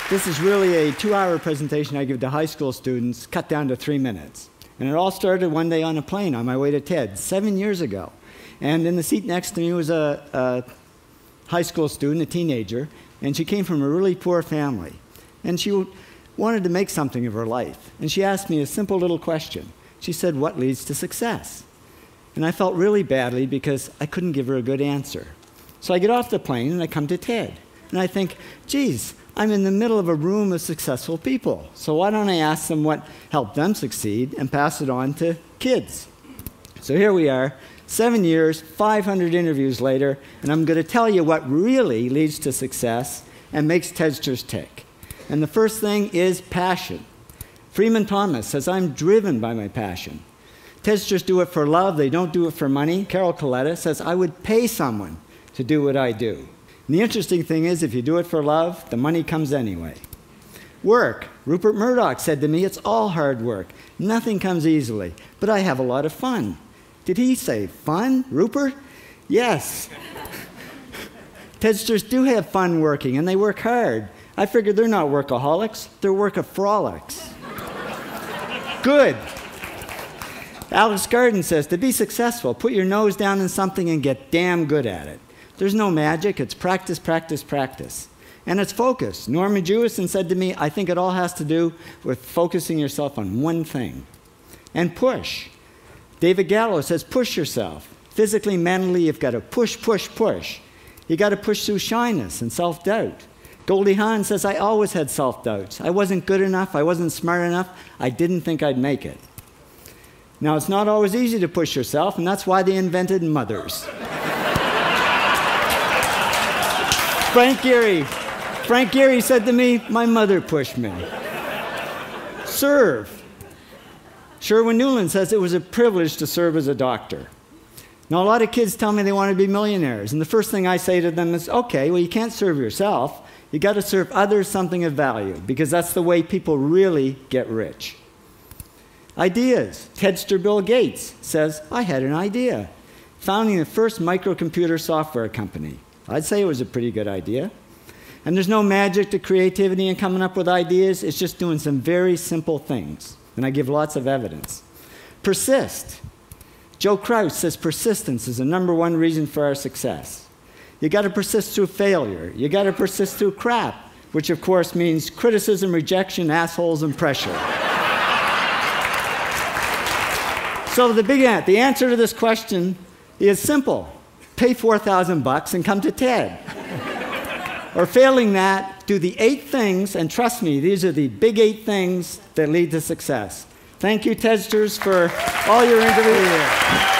This is really a 2-hour presentation I give to high school students, cut down to 3 minutes. And it all started one day on a plane on my way to TED, 7 years ago. And in the seat next to me was a high school student, a teenager, and she came from a really poor family. And she wanted to make something of her life. And she asked me a simple little question. She said, "What leads to success?" And I felt really badly because I couldn't give her a good answer. So I get off the plane and I come to TED. And I think, geez, I'm in the middle of a room of successful people. So why don't I ask them what helped them succeed and pass it on to kids? So here we are, 7 years, 500 interviews later, and I'm going to tell you what really leads to success and makes TEDsters tick. And the first thing is passion. Freeman Thomas says, "I'm driven by my passion." TEDsters do it for love, they don't do it for money. Carol Coletta says, "I would pay someone to do what I do." And the interesting thing is, if you do it for love, the money comes anyway. Work. Rupert Murdoch said to me, "It's all hard work. Nothing comes easily, but I have a lot of fun." Did he say fun, Rupert? Yes. TEDsters do have fun working, and they work hard. I figured they're not workaholics, they're workaholics. Good. Alex Garden says, to be successful, put your nose down in something and get damn good at it. There's no magic, it's practice, practice, practice. And it's focus. Norman Jewison said to me, "I think it all has to do with focusing yourself on one thing." And push. David Gallo says, push yourself. Physically, mentally, you've got to push, push, push. You got to push through shyness and self-doubt. Goldie Hawn says, "I always had self-doubts. I wasn't good enough, I wasn't smart enough, I didn't think I'd make it." Now, it's not always easy to push yourself, and that's why they invented mothers. Frank Gehry said to me, "My mother pushed me." Serve. Sherwin Nuland says it was a privilege to serve as a doctor. Now, a lot of kids tell me they want to be millionaires, and the first thing I say to them is, okay, well, you can't serve yourself. You got to serve others something of value, because that's the way people really get rich. Ideas. TEDster Bill Gates says, "I had an idea. Founding the first microcomputer software company. I'd say it was a pretty good idea." And there's no magic to creativity and coming up with ideas. It's just doing some very simple things. And I give lots of evidence. Persist. Joe Kraus says persistence is the #1 reason for our success. You got to persist through failure. You got to persist through crap, which of course means criticism, rejection, assholes, and pressure. So the answer to this question is simple. Pay $4,000 and come to TED. Or failing that, do the 8 things, and trust me, these are the big 8 things that lead to success. Thank you, TEDsters, for all your interviews.